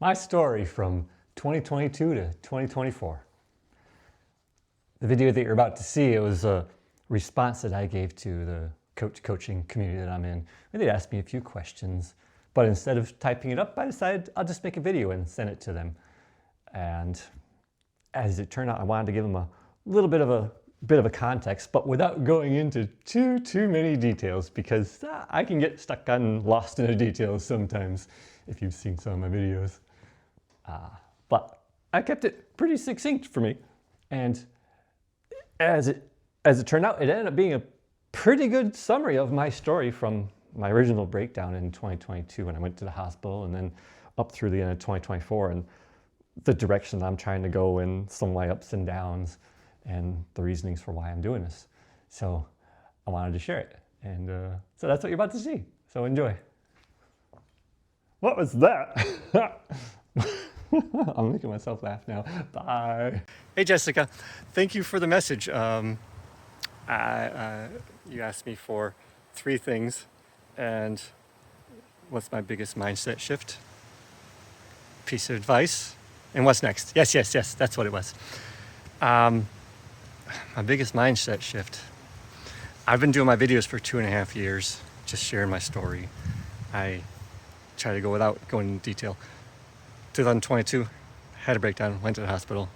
My story from 2022 to 2024. The video that you're about to see, it was a response that I gave to the coaching community that I'm in. They asked me a few questions, but instead of typing it up, I decided I'll just make a video and send it to them. And as it turned out, I wanted to give them a little bit of a context, but without going into too many details, because I can get stuck on lost in the details sometimes if you've seen some of my videos. But I kept it pretty succinct for me, and as it turned out, it ended up being a pretty good summary of my story from my original breakdown in 2022 when I went to the hospital, and then up through the end of 2024, and the direction I'm trying to go in, some of my ups and downs, and the reasonings for why I'm doing this. So I wanted to share it, and so that's what you're about to see. So enjoy. What was that? I'm making myself laugh now. Bye. Hey Jessica, thank you for the message. You asked me for 3 things, and what's my biggest mindset shift? Piece of advice, and what's next? Yes, that's what it was. My biggest mindset shift. I've been doing my videos for 2.5 years, just sharing my story. I try to go without going into detail. 2022, had a breakdown, went to the hospital.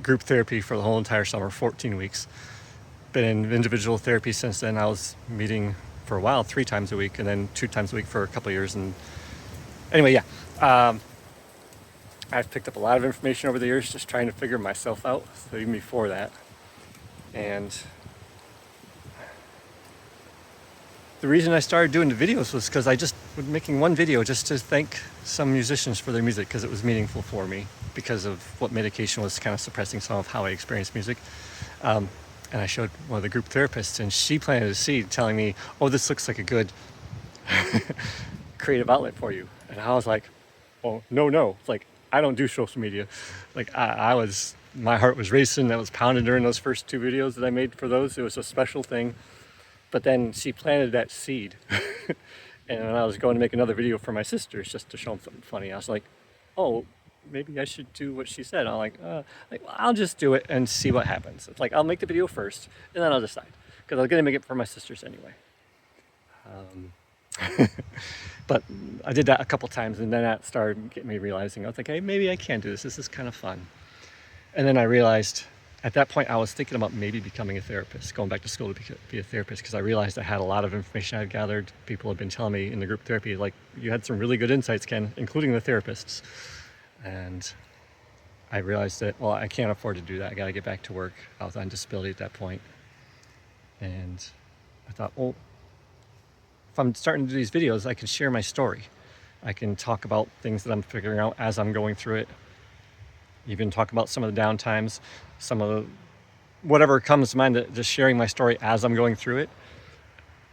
Group therapy for the whole entire summer, 14 weeks. Been in individual therapy since then. I was meeting for a while 3 times a week, and then 2 times a week for a couple of years. And anyway, I've picked up a lot of information over the years just trying to figure myself out, so even before that. And the reason I started doing the videos was because I just was making one video just to thank some musicians for their music, because it was meaningful for me because of what medication was kind of suppressing some of how I experienced music. And I showed one of the group therapists, and she planted a seed telling me, oh, this looks like a good creative outlet for you. And I was like, well, no. It's like, I don't do social media. Like my heart was racing. That was pounding during those first 2 videos that I made for those. It was a special thing. But then she planted that seed. And when I was going to make another video for my sisters just to show them something funny, I was like, oh, maybe I should do what she said. I'm like, well, I'll just do it and see what happens. It's like, I'll make the video first, and then I'll decide. Because I was going to make it for my sisters anyway. But I did that a couple times, and then that started getting me realizing, I was like, hey, maybe I can do this. This is kind of fun. And then I realized, at that point, I was thinking about maybe becoming a therapist, going back to school to be a therapist, because I realized I had a lot of information I'd gathered. People had been telling me in the group therapy, like, you had some really good insights, Ken, including the therapists. And I realized that, well, I can't afford to do that. I got to get back to work. I was on disability at that point. And I thought, well, if I'm starting to do these videos, I can share my story. I can talk about things that I'm figuring out as I'm going through it. Even talk about some of the downtimes, some of the, whatever comes to mind, just sharing my story as I'm going through it.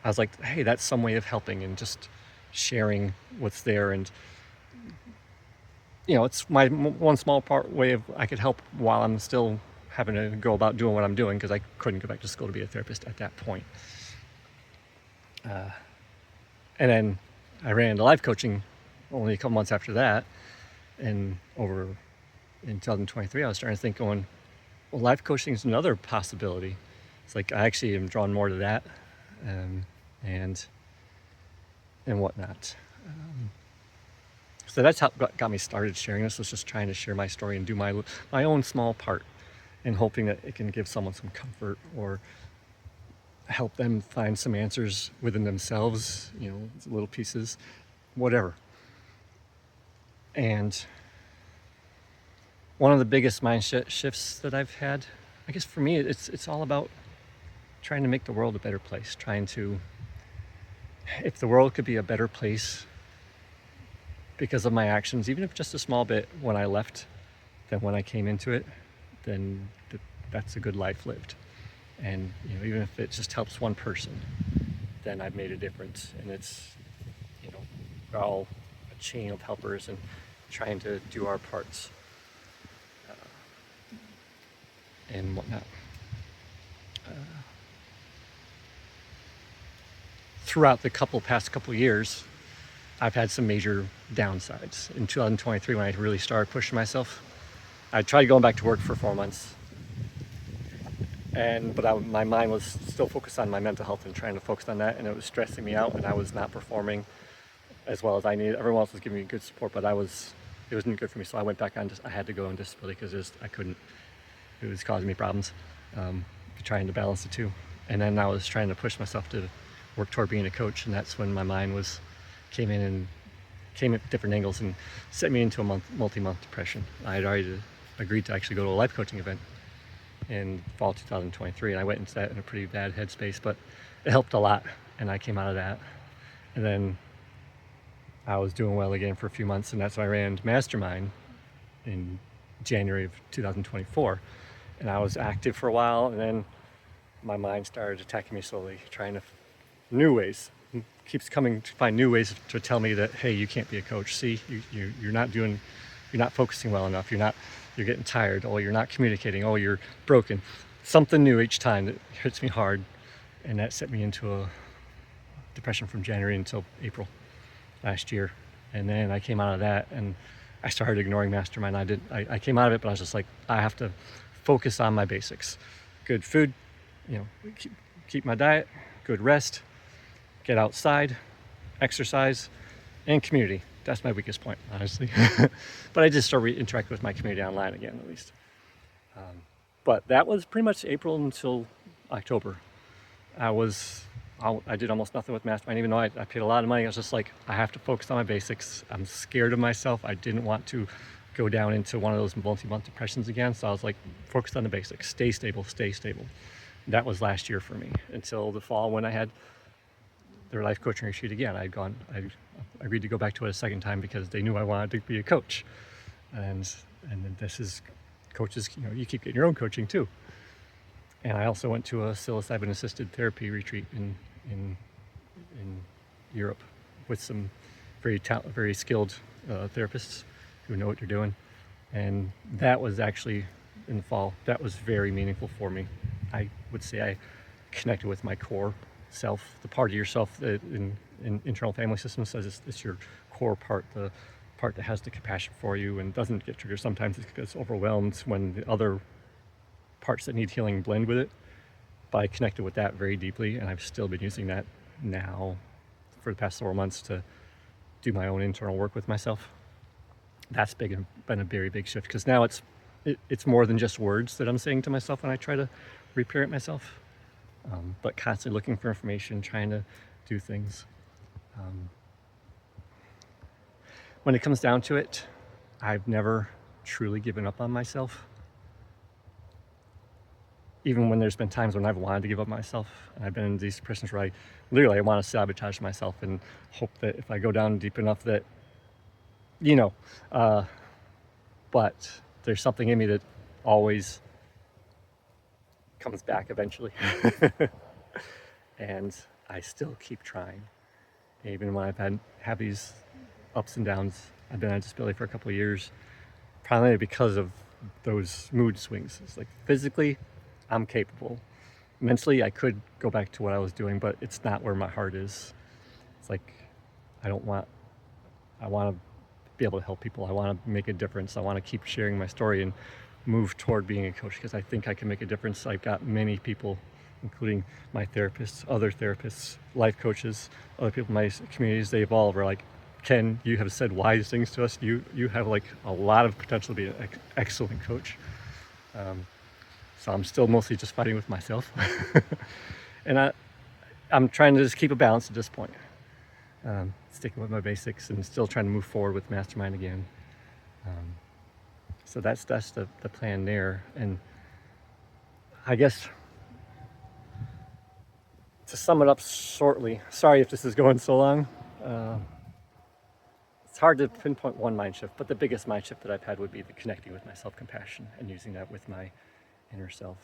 I was like, hey, that's some way of helping, and just sharing what's there. And, you know, it's my one small way of I could help while I'm still having to go about doing what I'm doing, because I couldn't go back to school to be a therapist at that point. And then I ran into life coaching only a couple months after that. And in 2023, I was starting to think, well, life coaching is another possibility. It's like, I actually am drawn more to that, and whatnot. So that's how got me started sharing this, was just trying to share my story and do my own small part, and hoping that it can give someone some comfort or help them find some answers within themselves, you know, little pieces, whatever. And one of the biggest mindset shifts that I've had, I guess for me, it's all about trying to make the world a better place, if the world could be a better place because of my actions, even if just a small bit when I left than when I came into it, then that's a good life lived. And, you know, even if it just helps one person, then I've made a difference. And it's, you know, we're all a chain of helpers and trying to do our parts and whatnot. Throughout the past couple years, I've had some major downsides. In 2023, when I really started pushing myself, I tried going back to work for 4 months, but my mind was still focused on my mental health and trying to focus on that, and it was stressing me out, and I was not performing as well as I needed. Everyone else was giving me good support, but it wasn't good for me. So I went back on. I had to go on disability because I couldn't. It was causing me problems. Trying to balance the two, and then I was trying to push myself to work toward being a coach, and that's when my mind came at different angles and set me into a multi-month depression. I had already agreed to actually go to a life coaching event in fall 2023, and I went into that in a pretty bad headspace, but it helped a lot, and I came out of that. And then I was doing well again for a few months, and that's when I ran Mastermind in January of 2024, and I was active for a while, and then my mind started attacking me slowly, trying to new ways. Keeps coming to find new ways to tell me that, hey, you can't be a coach. See, you're not focusing well enough. You're getting tired. Oh, you're not communicating. Oh, you're broken. Something new each time that hits me hard, and that set me into a depression from January until April last year. And then I came out of that, and I started ignoring Mastermind. I came out of it, but I was just like, I have to focus on my basics: good food, keep my diet, good rest, get outside, exercise, and community. That's my weakest point, honestly. But I just started interacting with my community online again, at least. But that was pretty much April until October. I did almost nothing with Mastermind, even though I paid a lot of money. I was just like, I have to focus on my basics. I'm scared of myself. I didn't want to go down into one of those multi-month depressions again. So I was like, focus on the basics, stay stable, stay stable. That was last year for me until the fall when I had their life coaching retreat again. I agreed to go back to it a second time because they knew I wanted to be a coach. And then this is coaches, you keep getting your own coaching too. And I also went to a psilocybin assisted therapy retreat in Europe with some very skilled therapists who know what they're doing. And that was actually in the fall. That was very meaningful for me. I would say I connected with my core self, the part of yourself that in internal family systems says it's your core part, the part that has the compassion for you and doesn't get triggered. Sometimes it gets overwhelmed when the other parts that need healing blend with it. But I connected with that very deeply, and I've still been using that now for the past several months to do my own internal work with myself. That's been a very big shift, because now it's more than just words that I'm saying to myself when I try to reparent myself, but constantly looking for information, trying to do things. When it comes down to it, I've never truly given up on myself. Even when there's been times when I've wanted to give up myself, and I've been in these depressions where I want to sabotage myself and hope that if I go down deep enough that, but there's something in me that always comes back eventually. And I still keep trying. Even when I've had these ups and downs. I've been on disability for a couple of years, primarily because of those mood swings. It's like physically, I'm capable. Mentally, I could go back to what I was doing, but it's not where my heart is. It's like, I want to be able to help people. I want to make a difference. I want to keep sharing my story and move toward being a coach, because I think I can make a difference. I've got many people, including my therapists, other therapists, life coaches, other people in my communities, they evolve. Are like, Ken, you have said wise things to us. You have like a lot of potential to be an excellent coach. So I'm still mostly just fighting with myself. And I'm trying to just keep a balance at this point. Sticking with my basics and still trying to move forward with Mastermind again. So that's the plan there. And I guess to sum it up shortly, sorry if this is going so long. It's hard to pinpoint one mind shift, but the biggest mind shift that I've had would be the connecting with my self-compassion and using that with my inner self,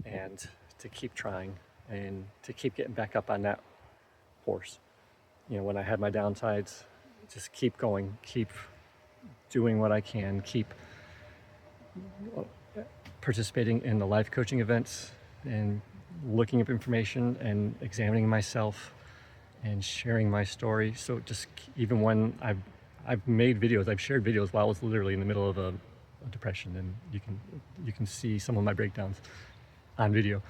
and to keep trying and to keep getting back up on that horse. When I had my downsides, just keep going, keep doing what I can, keep participating in the life coaching events and looking up information and examining myself and sharing my story. So just even when I've made videos, I've shared videos while I was literally in the middle of a depression, and you can see some of my breakdowns on video.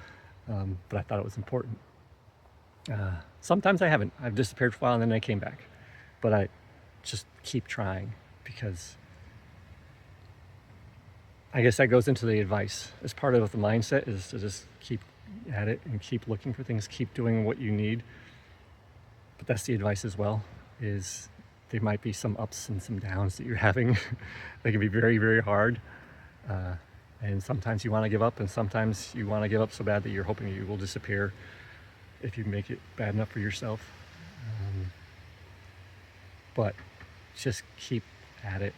But I thought it was important. Sometimes I haven't. I've disappeared for a while and then I came back. But I just keep trying, because I guess that goes into the advice. As part of the mindset is to just keep at it and keep looking for things, keep doing what you need. But that's the advice as well, is there might be some ups and some downs that you're having. They can be very, very hard. And sometimes you want to give up, and sometimes you want to give up so bad that you're hoping you will disappear if you make it bad enough for yourself. But just keep at it.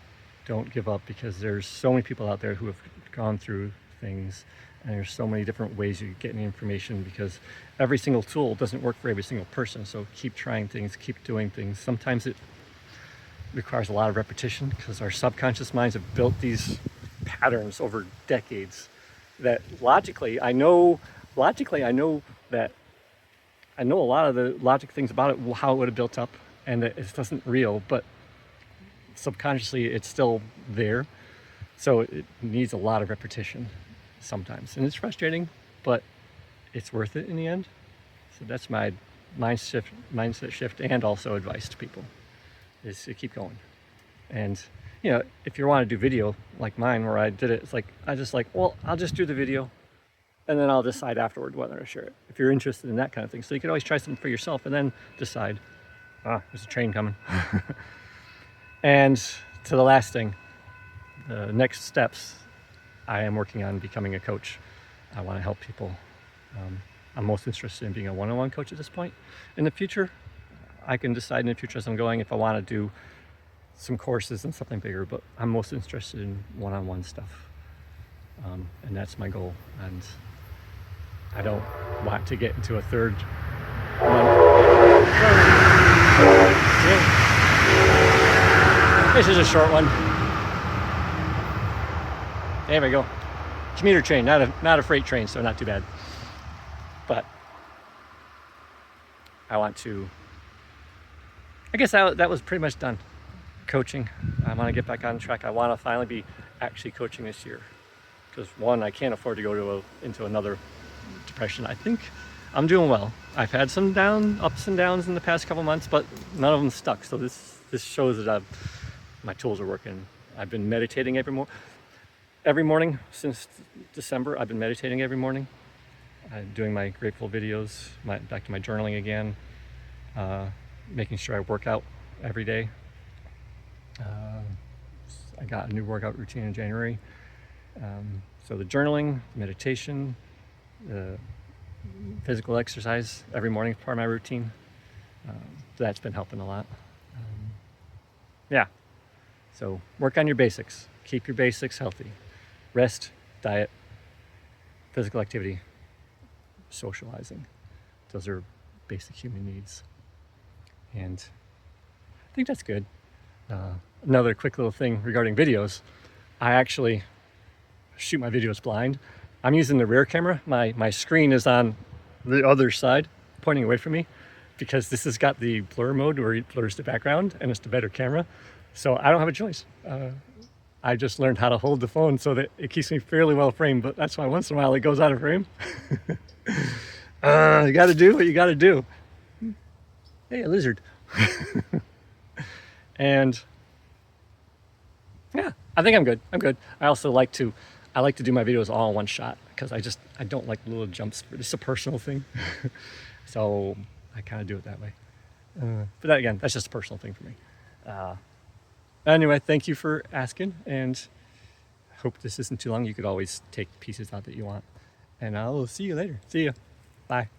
Don't give up, because there's so many people out there who have gone through things, and there's so many different ways you get any information, because every single tool doesn't work for every single person. So keep trying things, keep doing things. Sometimes it requires a lot of repetition, because our subconscious minds have built these patterns over decades that logically I know that I know a lot of the logic things about it, how it would have built up, and that it doesn't real, but subconsciously it's still there. So it needs a lot of repetition sometimes, and it's frustrating, but it's worth it in the end. So that's my mindset shift, and also advice to people, is to keep going. And you know, if you want to do video like mine, where I did it, it's like well, I'll just do the video and then I'll decide afterward whether to share it, if you're interested in that kind of thing. So you can always try something for yourself and then decide. There's a train coming. And to the last thing, the next steps, I am working on becoming a coach. I want to help people. I'm most interested in being a one-on-one coach at this point. In the future, I can decide in the future as I'm going if I want to do some courses and something bigger, but I'm most interested in one-on-one stuff. And that's my goal. And I don't want to get into a third one. This is a short one. There we go. Commuter train, not a freight train, so not too bad. But I guess that was pretty much done. Coaching. I want to get back on track. I want to finally be actually coaching this year, because one, I can't afford to go into another depression. I think I'm doing well. I've had some ups and downs in the past couple months, but none of them stuck. So this shows that my tools are working. I've been meditating every morning since December. I've been meditating every morning. I'm doing my grateful videos, back to my journaling again, making sure I work out every day. I got a new workout routine in January. So the journaling, meditation, physical exercise every morning is part of my routine. That's been helping a lot. Yeah. So work on your basics. Keep your basics healthy. Rest, diet, physical activity, socializing. Those are basic human needs. And I think that's good. Another quick little thing regarding videos. I actually shoot my videos blind. I'm using the rear camera. My screen is on the other side, pointing away from me, because this has got the blur mode where it blurs the background, and it's the better camera. So I don't have a choice. I just learned how to hold the phone so that it keeps me fairly well framed, but that's why once in a while it goes out of frame. You gotta do what you gotta do. Hey, a lizard. And yeah, I think I'm good. I also like to do my videos all in one shot, because I don't like little jumps. It's a personal thing. So I kind of do it that way. But that, again, that's just a personal thing for me. Anyway, thank you for asking, and hope this isn't too long. You could always take pieces out that you want. And I'll see you later. See ya. Bye.